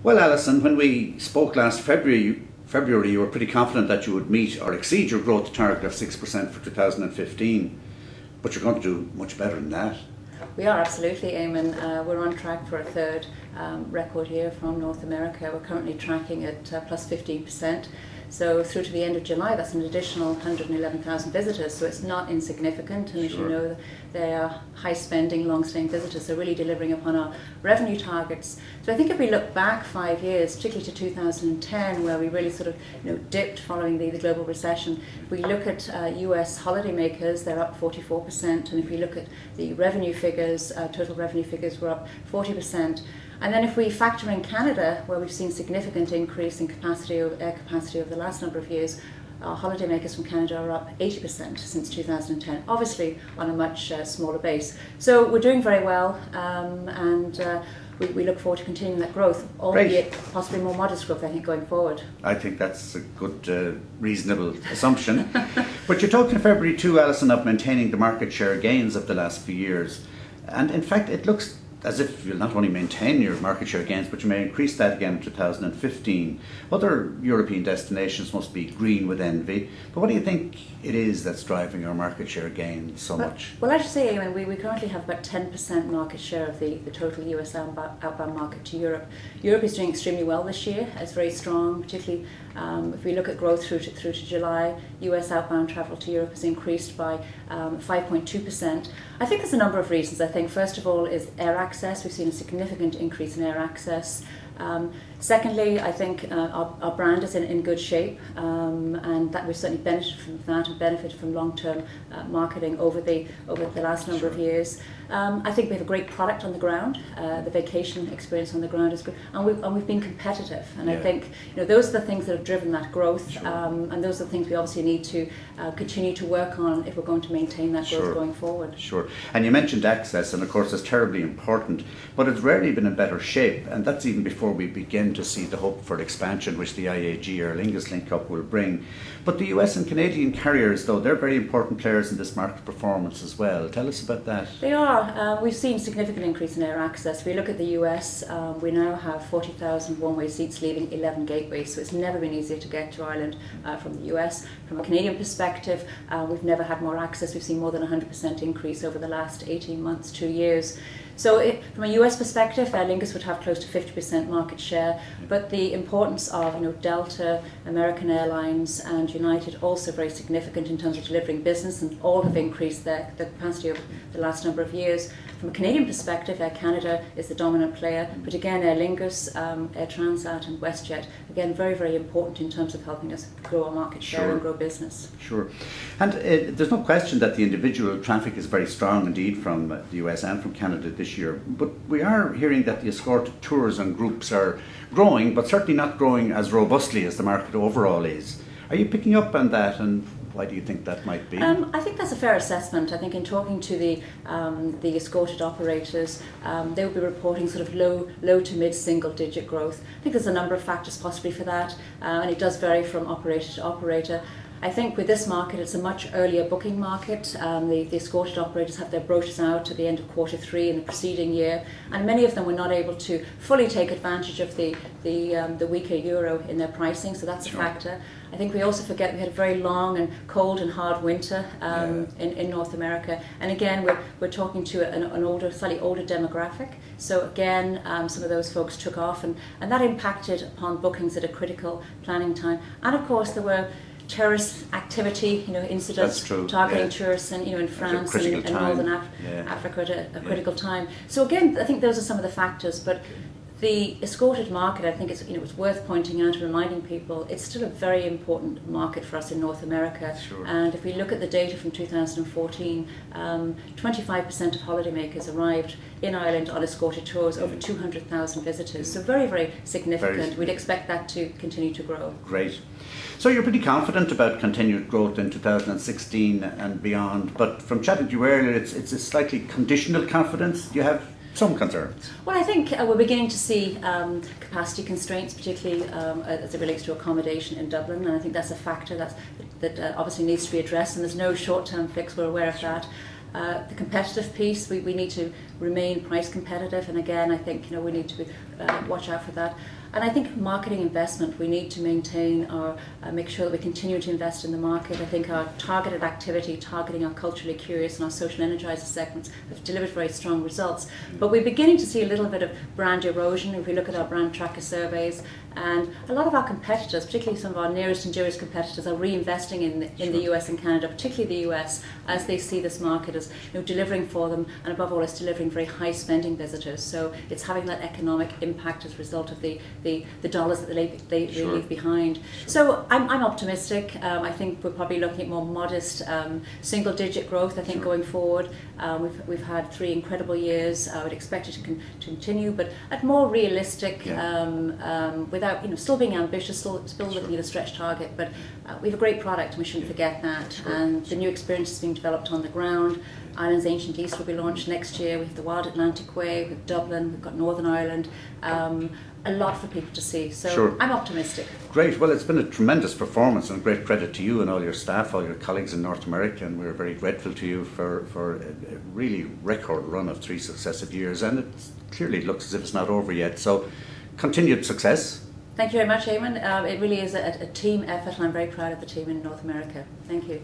Well, Alison, when we spoke last February, you were pretty confident that you would meet or exceed your growth target of 6% for 2015, but you're going to do much better than that. We are, absolutely, Eamon. We're on track for a third record year from North America. We're currently tracking at plus 15%. So through to the end of July, that's an additional 111,000 visitors. So it's not insignificant. And as you know, they are high-spending, long-staying visitors. So really delivering upon our revenue targets. So I think if we look back 5 years, particularly to 2010, where we really sort of dipped following the global recession, if we look at US holidaymakers, they're up 44%. And if we look at the revenue figures, total revenue figures were up 40%. And then if we factor in Canada, where we've seen significant increase in air capacity over the last number of years, our holidaymakers from Canada are up 80% since 2010, obviously on a much smaller base. So we're doing very well, and we look forward to continuing that growth, albeit possibly more modest growth, I think, going forward. I think that's a good, reasonable assumption. But you're talking in February too, Alison, of maintaining the market share gains of the last few years. And in fact, it looks as if you'll not only maintain your market share gains, but you may increase that again in 2015. Other European destinations must be green with envy. But what do you think it is that's driving our market share gains so much? Well, I should say, Eamon, we currently have about 10% market share of the total US outbound market to Europe. Europe is doing extremely well this year. It's very strong, particularly if we look at growth through to July. US outbound travel to Europe has increased by 5.2%. I think there's a number of reasons. I think first of all is air access. We've seen a significant increase in air access. Secondly, I think our brand is in good shape, and that we've certainly benefited from that and benefited from long-term marketing over the last number of years. I think we have a great product on the ground. The vacation experience on the ground is good, and we've been competitive. And I think those are the things that have driven that growth, and those are the things we obviously need to continue to work on if we're going to maintain that growth going forward. Sure. And you mentioned access, and of course it's terribly important, but it's rarely been in better shape, and that's even before we begin to see the hope for expansion which the IAG Aer Lingus link-up will bring. But the US and Canadian carriers, though, they're very important players in this market performance as well. Tell us about that. They are. We've seen significant increase in air access. If we look at the US, we now have 40,000 one-way seats leaving 11 gateways, so it's never been easier to get to Ireland from the US. From a Canadian perspective, we've never had more access. We've seen more than 100% increase over the last 18 months, 2 years. So from a US perspective, Aer Lingus would have close to 50% market share, but the importance of Delta, American Airlines and United also very significant in terms of delivering business, and all have increased their capacity over the last number of years. From a Canadian perspective, Air Canada is the dominant player, but again Aer Lingus, Air Transat and WestJet, again very, very important in terms of helping us grow our market share and grow business. Sure. And there's no question that the individual traffic is very strong indeed from the US and from Canada this year, but we are hearing that the escorted tours and groups are growing, but certainly not growing as robustly as the market overall is. Are you picking up on that, and why do you think that might be? I think that's a fair assessment. I think in talking to the escorted operators, they will be reporting sort of low to mid single digit growth. I think there's a number of factors possibly for that, and it does vary from operator to operator. I think with this market, it's a much earlier booking market. The escorted operators have their brochures out at the end of Q3 in the preceding year, and many of them were not able to fully take advantage of the weaker euro in their pricing, so that's a factor. I think we also forget we had a very long and cold and hard winter in North America, and again we're talking to an slightly older demographic. So again, some of those folks took off, and that impacted upon bookings at a critical planning time. And of course there were terrorist activity, incidents targeting tourists in France and in Northern Africa at a critical time. So again, I think those are some of the factors, but the escorted market, I think it's worth pointing out and reminding people, it's still a very important market for us in North America. And if we look at the data from 2014, 25% of holidaymakers arrived in Ireland on escorted tours, over 200,000 visitors. So very, very significant. We'd expect that to continue to grow. Great. So you're pretty confident about continued growth in 2016 and beyond, but from chatting to you earlier, it's a slightly conditional confidence. Do you have some concerns? Well, I think we're beginning to see capacity constraints, particularly as it relates to accommodation in Dublin, and I think that's a factor that obviously needs to be addressed, and there's no short-term fix. We're aware of that. The competitive piece, we need to remain price competitive. And again, I think we need to watch out for that. And I think marketing investment, we need to maintain or make sure that we continue to invest in the market. I think our targeted activity, targeting our culturally curious and our social energizer segments have delivered very strong results. But we're beginning to see a little bit of brand erosion if we look at our brand tracker surveys. And a lot of our competitors, particularly some of our nearest and dearest competitors, are reinvesting in the US and Canada, particularly the US, as they see this market as delivering for them, and above all, it's delivering very high spending visitors. So it's having that economic impact as a result of the dollars that they leave behind. So I'm optimistic. I think we're probably looking at more modest single-digit growth. I think going forward, we've had 3 incredible years. I would expect it to continue, but at more realistic. Without still being ambitious, still looking at a stretch target, but we have a great product and we shouldn't forget that. And the new experience is being developed on the ground. Ireland's Ancient East will be launched next year. We have the Wild Atlantic Way, we have Dublin, we've got Northern Ireland. A lot for people to see, so I'm optimistic. Great. Well, it's been a tremendous performance and a great credit to you and all your staff, all your colleagues in North America, and we're very grateful to you for a really record run of 3 successive years, and it clearly looks as if it's not over yet, so continued success. Thank you very much, Eamon. It really is a team effort, and I'm very proud of the team in North America. Thank you.